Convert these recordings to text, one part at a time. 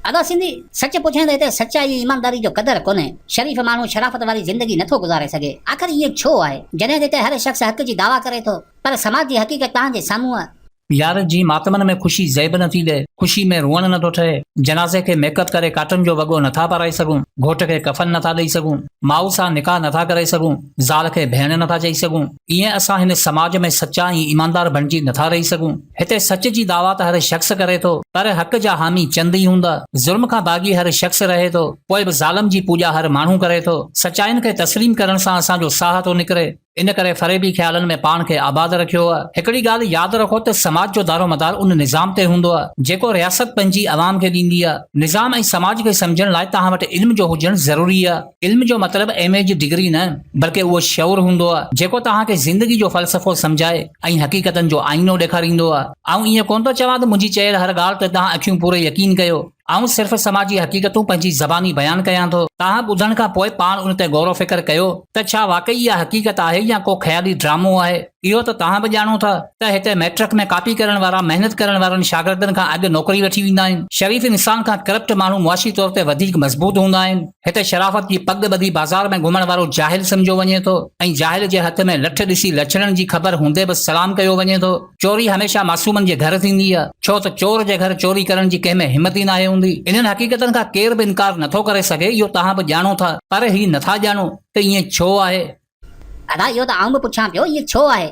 अदा सिंधी सच पुछे त हिते सच्चाई ईमानदारी जो कदर कोन्हे। शरीफ़ माण्हू शराफ़त वारी ज़िंदगी नथो गुज़ारे सघे। आख़िर इहे छो आहे जॾहिं हिते हर शख़्स हक़ जी दावा करे थो पर समाज जी हक़ीक़त तव्हांजे साम्हूं आहे। यार जी मातमन में खुशी ज़ैब नथी ॾे, खुशी में रुअण नथो ठहे। जनाज़े खे मेकअप करे काटन जो वॻो नथा पाराए सघूं, घोट खे कफन नथा ॾेई सघूं, माउ सां निकाह नथा करे सघूं, ज़ाल खे भेण नथा चई सघूं। ईअं असां हिन समाज में सच्चा ऐं ईमानदार बणिजी नथा रही सघूं। हिते सच जी दावा त हर शख़्स करे थो पर हक़ जा हामी चंद ई हूंदा। ज़ुल्म खां बाग़ी हर शख़्स रहे थो, पोइ बि ज़ालिम जी पूॼा हर माण्हू करे थो। सचाइनि खे तस्लीम करण सां असांजो साह थो निकिरे। इन करे फ़रेबी ख़्यालनि में पाण खे आबाद रखियो आहे। हिकिड़ी ॻाल्हि यादि रखो त समाज जो दारोमदार उन निज़ाम ते हूंदो आहे जेको रियासत पंहिंजी अवाम खे ॾींदी आहे। निज़ाम ऐं समाज खे सम्झण लाइ तव्हां वटि इल्म जो हुजणु ज़रूरी आहे। इल्म जो मतिलबु MA जी डिग्री न, बल्कि उहो शऊर हूंदो आहे जेको तव्हांखे ज़िंदगी जो फ़लसफ़ो सम्झाए ऐं हक़ीक़तनि जो आईनो ॾेखारींदो आहे। ऐं ईअं कोन थो चवां त मुंहिंजी चयल हर ॻाल्हि ते तव्हां अखियूं पूरे यकीन कयो। आऊं सिर्फ़ समाजी हक़ीक़तूं पंहिंजी ज़बानी बयान कयां थो। तव्हां ॿुधण खां पोइ पाण उन ते गौर फ़िक्र कयो त छा वाक़ई इहा हक़ीक़त आहे या को ख़्याली ड्रामो आहे। इहो त तव्हां बि ॼाणो था त हिते मैट्रिक में कॉपी करण वारा महिनत करण वारनि शागिर्दनि खां अॻु नौकरी वठी वेंदा आहिनि। शरीफ़ इंसान खां करप्ट माण्हू मुआशी तौर ते वधीक मज़बूत हूंदा आहिनि। हिते शराफ़त जी पग ॿधी बाज़ार में घुमण वारो जाहिल सम्झो वञे थो ऐं जाहिल जे हथ में लठ ॾिसी लछणनि जी ख़बर हूंदे बि सलाम कयो वञे थो। चोरी हमेशह मासूमनि जे घर थींदी आहे, छो त चोर जे घर चोरी करण जी कंहिं में हिमत ई नाहे हूंदी। इन्हनि हक़ीक़तनि खां केर बि इनकार नथो करे सघे, इहो तव्हां बि ॼाणो था, पर ही नथा ॼाणो त ईअं छो आहे। अदा इहो त आऊं बि पुछां पियो, इहो छो आहे।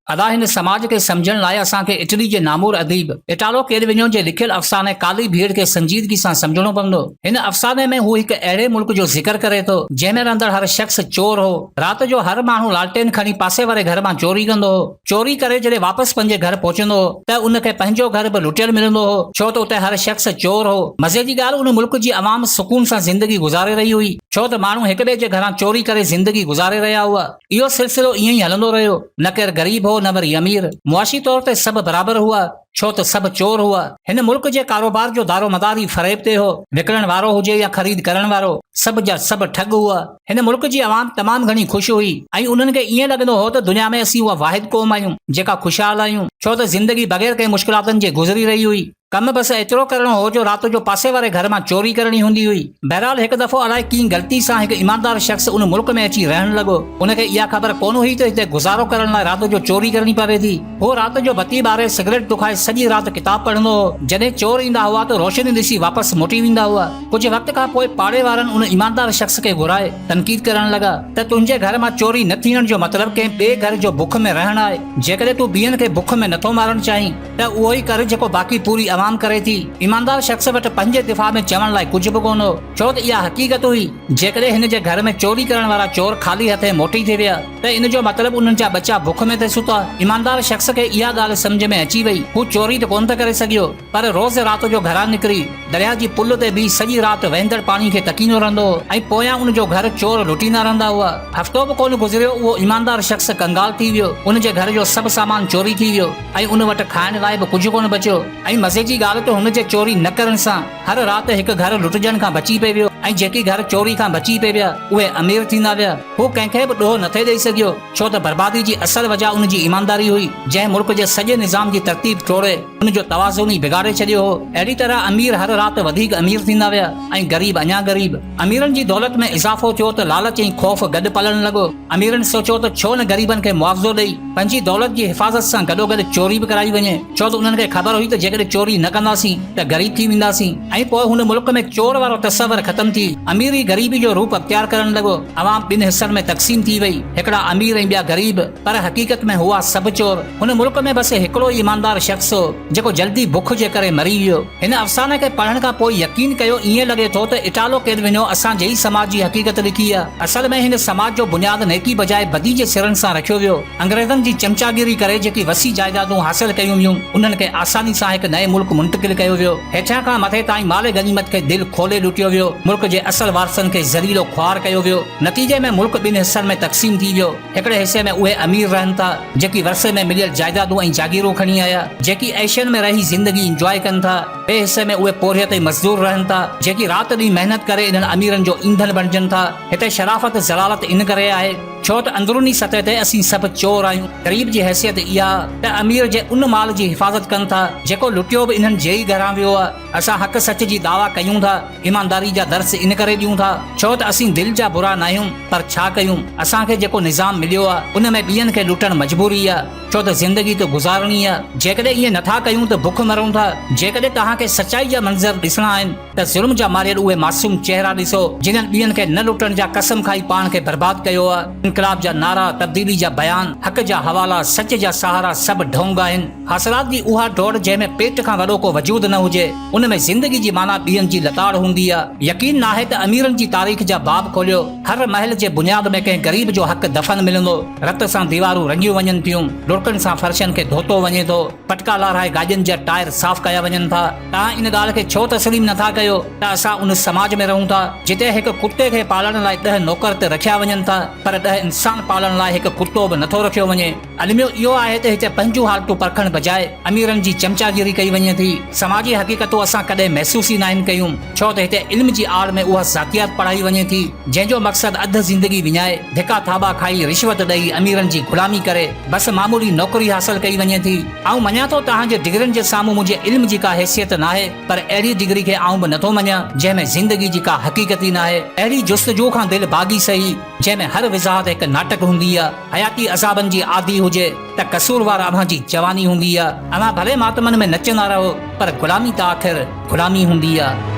अदा हिन समाज खे सम्झण लाइ असांखे इटली जे नामूर अदीब इटालो केल्विनो जे लिखियल अफ़साने काली भीड़ खे संजीदगी सां सम्झणो पवंदो। हिन अफ़साने में हू हिकु अहिड़े मुल्क जो ज़िक्र करे थो जंहिं में रहंदड़ हर शख़्स चोर हो। राति जो हर माण्हू लालटेन खणी पासे वारे घर मां चोरी कंदो हो। चोरी करे जॾहिं वापसि पंहिंजे घर पहुचंदो हो त उनखे पंहिंजो घर बि लुटियल मिलंदो हो, छो त उते हर शख़्स चोर हो। मज़े जी ॻाल्हि उन मुल्क जी अवाम सुकून सां ज़िंदगी गुज़ारे रही हुई, छो त माण्हू हिक ॿिए जे घरां चोरी करे ज़िंदगी गुज़ारे रहिया हुआ। इहो सिलसिलो ईअं ई हलंदो रहियो। न केरु ग़रीब हो न वरी अमीर, मुआशी तौर ते सभु बराबर हुआ, छो त सभु चोर हुआ। हिन मुल्क जे कारोबार जो दारोमदार ई फ़रेब ते हो। विकिणण वारो हुजे या ख़रीद करण वारो, सभु जा सभु ठग हुआ। हिन मुल्क जी अवाम तमामु घणी ख़ुशि हुई ऐं उन्हनि खे ईअं लॻंदो हो त दुनिया में असीं उहा वाहिद क़ौम आहियूं जेका ख़ुशहाल आहियूं, छो त ज़िंदगी बग़ैर कंहिं मुश्किलातुनि जे गुज़री रही हुई। कम बस एतिरो करणो हो जो राति जो पासे वारे घर मां चोरी करणी हूंदी हुई। बहरहाल हिकु दफ़ो अलाए कीअं ग़लती सां हिकु ईमानदार शख़्स उन मुल्क में अची रहण लॻो। उनखे इहा ख़बर कोन हुई त हिते गुज़ारो करण लाइ राति जो चोरी करणी पवे थी। हो राति जो बत्ती ॿारे सिगरेट दुखाए सॼी राति किताब पढ़ंदो हो। जॾहिं चोर ईंदा हुआ त रोशनी ॾिसी वापसि मोटी वेंदा हुआ। कुझु वक़्त खां पोइ पाड़े वारनि उन ईमानदार शख़्स खे घुराए तनक़ीद करण लॻा त तुंहिंजे घर मां चोरी न थियण जो मतिलबु कंहिं ॿिए घर जो बुख में रहण आहे। जेकॾहिं तूं ॿियनि खे बुख में नथो मारणु चाहीं त उहो ई कर जेको बाक़ी पूरी अवाम करे थी। ईमानदार शख़्स वटि पंहिंजे दिफ़ा में चवण लाइ कुझु बि कोन हो, छो त इहा हक़ीक़त हुई। जेकॾहिं हिन जे घर में चोरी करण वारा चोर ख़ाली हथे मोटी थी विया त इन जो मतिलबु उन्हनि जा बच्चा बुख में थे सुता। ईमानदार शख़्स खे इहा ॻाल्हि सम्झ में अची वई। हू चोरी त कोन था करे सघियो, पर रोज़ राति जो घरां निकिरी दरिया जी पुल ते बीह सॼी राति वहंदड़ पाणी खे तकींदो रहंदो ऐं पोयां उन जो घर चोर लुटींदा रहंदा हुआ। हफ़्तो बि कोन गुज़रियो उहो ईमानदार शख़्स कंगाल थी वियो। उन जे घर जो सभु सामान चोरी थी वियो ऐं उन वटि खाइण लाइ बि कुझु कोन बचियो। ऐं मज़े जी ॻाल्हि त हुन जे चोरी न करण सां हर राति हिकु घर लुटजण खां बची पई वियो ऐं जेकी घर चोरी खां बची पई विया उहे अमीर थींदा विया। हू कंहिंखे बि ॾोह नथे ॾेई सघियो, छो त बर्बादी जी असल वजह उन जी ईमानदारी हुई जंहिं मुल्क जे सॼे निज़ाम जी तरतीब तोड़े उन जो तवाज़ुन ई बिगाड़े छॾियो हो। अहिड़ी तरह अमीर हर राति वधीक अमीर थींदा विया ऐं ग़रीब अञा ग़रीब। अमीरनि जी दौलत में इज़ाफ़ो थियो त लालच ऐं ख़ौफ़ गॾु पलण लॻो। अमीरनि सोचियो त छो न ग़रीबनि खे मुआवज़ो ॾेई पंहिंजी दौलत जी हिफ़ाज़त सां गॾोगॾु चोरी बि कराई वञे, छो त उन्हनि खे ख़बर हुई त जेकॾहिं चोरी न कंदासीं त ग़रीब थी वेंदासीं ऐं पोइ हुन मुल्क में चोर वारो तसवर ख़तम थी अमीरी ग़रीबी जो रूप अख्तियार करण लॻो। अवाम ॿिनि हिस्सनि में तक़सीम थी वई, हिकिड़ा अमीर ऐं ॿिया ग़रीब, पर हक़ीक़त में हुआ सभु चोर। हुन मुल्क में बसि हिकिड़ो ई ईमानदार शख़्स हो जेको जल्दी बुख जे करे मरी वियो। हिन अफ़साने खे पढ़ण खां पोइ यकीन कयो ईअं लॻे थो त इटालो केल्विनो असांजे ई समाज जी हक़ीक़त लिखी आहे। असल में हिन समाज जो बुनियाद नेकी बजाए बदी जे सिरनि सां रखियो वियो। अंग्रेज़नि जी चमचागिरी करे जेकी वसी जाइदादूं हासिल कयूं वियूं उन्हनि खे आसानी सां हिकु नए मुल्क मुंतक़िल कयो वियो। हेठां खां मथे ताईं माल गनीमत खे दिलि खोले लुटियो वियो। मुल्क जे असल वारसनि खे ज़लीलो ख्वार कयो वियो। नतीजे में मुल्क ॿिनि हिस्सनि में तक़सीम थी वियो। हिकिड़े हिसे में उहे अमीर रहनि था जेकी वरसे में मिलियल जाइदादूं ऐं जागीरूं खणी आया, जेकी ऐशियन में रही ज़िंदगी इंजॉय कनि था। ॿिए हिसे में उहे पोरियत ऐं मज़दूर रहनि था जेकी राति ॾींहुं महिनत करे इन्हनि अमीरनि जो ईंधन बणिजनि था। हिते शराफ़त ज़लालत इन करे आहे छो त अंदरूनी सतह ते असीं सभु चोर आहियूं। ग़रीब जी हैसियत इहा त अमीर जे उन माल जी हिफ़ाज़त कनि था जेको लुटियो बि इन्हनि जे ई घरां वियो आहे। असां हक़ सच जी दावा कयूं था, ईमानदारी जा दर्स इन करे ॾियूं था छो त असीं दिलि जा बुरा न आहियूं, पर छा कयूं, असांखे जेको निज़ाम मिलियो आहे उन में ॿियनि खे लुटण मजबूरी आहे, छो त ज़िंदगी त गुज़ारणी आहे। जेकॾहिं ईअं नथा कयूं त बुख मरूं था। जेकॾहिं तव्हांखे सचाई जा मंज़र ॾिसणा आहिनि त ज़ुल्म जा मारियल उहे मासूम चेहरा ॾिसो जिन्हनि ॿियनि खे न लुटण जा कसम खाई पाण खे बर्बाद कयो आहे। इनकलाब जा नारा, तब्दीली जा बयान, हक़ जा हवाला, सच जा सहारा सभु ढोंग आहिनि। हासिलात जी उहा डोड़ जंहिंमें पेट खां वॾो को वजूद न हुजे, उन में ज़िंदगी जी माना ॿियनि जी लताड़ हूंदी आहे। यकीन नाहे त अमीरनि जी तारीख़ जा बाब खोलियो, हर महल जे बुनियाद में कंहिं ग़रीब जो हक़ दफ़न मिलंदो। रत सां दीवारूं रंगियूं वञनि थियूं, लुड़कनि सां फर्शनि खे धोतो वञे थो, पटका लाराए गाॾियुनि जा टायर साफ़ कया वञनि था। तव्हां इन ॻाल्हि खे छो तस्लीम नथा कयो त असां उन समाज में रहूं था जिते हिकु कुते खे पालण लाइ 10 नौकर ते रखिया वञनि था, पर 10 इंसान पालण लाइ हिकु कुतो बि नथो रखियो वञे। अलमियो इहो आहे त हिते पंहिंजूं हालतूं परखण बजाए अमीरनि जी चमचागिरी कई वञे थी। समाजी हक़ीक़तूं असां कॾहिं महसूस ई न आहिनि कयूं, छो त हिते इल्म जी आड़ में उहा ज़ातियात पढ़ाई वञे थी जंहिंजो मक़सदु अधु ज़िंदगी विञाए धिका थाबा खाई रिश्वत ॾेई अमीरनि जी ग़ुलामी करे बस मामूली नौकरी हासिल कई वञे थी। ऐं मञा थो तव्हांजे डिग्रियुनि जे साम्हूं मुंहिंजे इल्म जी का हैसियत नाहे, पर अहिड़ी डिग्री खे आऊं बि नथो मञा जंहिंमें ज़िंदगी जी का हक़ीक़त ई नाहे। अहिड़ी जुस्तजू खां दिलि भागी सही जंहिंमें हर विज़ाहत हिकु नाटक हूंदी आहे। हयाती अज़ाबनि जी आदी हुजे त कसूरवार अव्हां जी जवानी हूंदी आहे। अव्हां भले मातमनि में नचंदा रहो, पर ग़ुलामी त आख़िर ग़ुलामी हूंदी आहे।